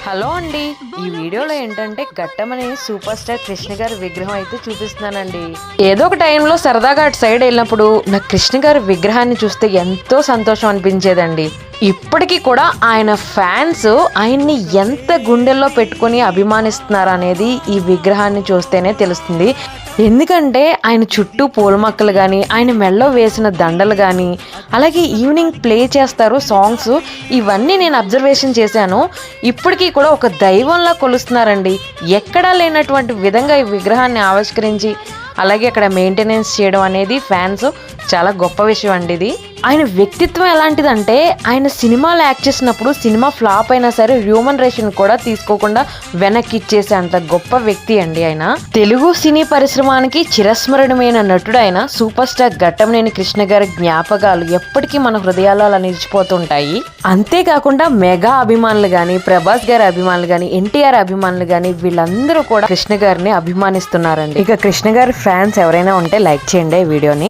Hello అండి, ఈ వీడియోలో ఏంటంటే ఘట్టమని సూపర్ స్టార్ కృష్ణ గారి విగ్రహం అయితే చూపిస్తున్నానండి. ఏదో ఒక టైంలో సరదాగా అటు సైడ్ వెళ్ళినప్పుడు నాకు కృష్ణ గారి విగ్రహాన్ని చూస్తే ఎంతో సంతోషం అనిపించేదండి. ఇప్పటికీ కూడా ఆయన ఫ్యాన్స్ ఆయన్ని ఎంత గుండెల్లో పెట్టుకుని అభిమానిస్తున్నారు అనేది ఈ విగ్రహాన్ని చూస్తేనే తెలుస్తుంది. ఎందుకంటే ఆయన చుట్టూ పూల మొక్కలు కానీ, ఆయన మెడలో వేసిన దండలు కానీ, అలాగే ఈవినింగ్ ప్లే చేస్తారు సాంగ్స్, ఇవన్నీ నేను అబ్జర్వేషన్ చేశాను. ఇప్పటికీ కూడా ఒక దైవంలా కొలుస్తున్నారండి. ఎక్కడా లేనటువంటి విధంగా ఈ విగ్రహాన్ని ఆవిష్కరించి అలాగే అక్కడ మెయింటెనెన్స్ చేయడం అనేది ఫ్యాన్స్ చాలా గొప్ప విషయం అండి. ఇది ఆయన వ్యక్తిత్వం ఎలాంటిదంటే, ఆయన సినిమాలు యాక్ట్ చేసినప్పుడు సినిమా ఫ్లాప్ అయినా సరే రెమ్యూనరేషన్ కూడా తీసుకోకుండా వెనక్కి ఇచ్చేసే అంత గొప్ప వ్యక్తి అండి ఆయన. తెలుగు సినీ పరిశ్రమానికి చిరస్మరణమైన నటుడు ఆయన సూపర్ స్టార్ ఘట్టమనేని కృష్ణ గారి జ్ఞాపకాలు ఎప్పటికీ మన హృదయాల్లో అలా నిలిచిపోతుంటాయి. అంతేకాకుండా మెగా అభిమానులు కానీ, ప్రభాస్ గారి అభిమానులు కానీ, ఎన్టీఆర్ అభిమానులు కానీ, వీళ్ళందరూ కూడా కృష్ణ గారిని అభిమానిస్తున్నారండి. ఇక కృష్ణ గారి ఫ్యాన్స్ ఎవరైనా ఉంటే లైక్ చేయండి ఈ వీడియోని.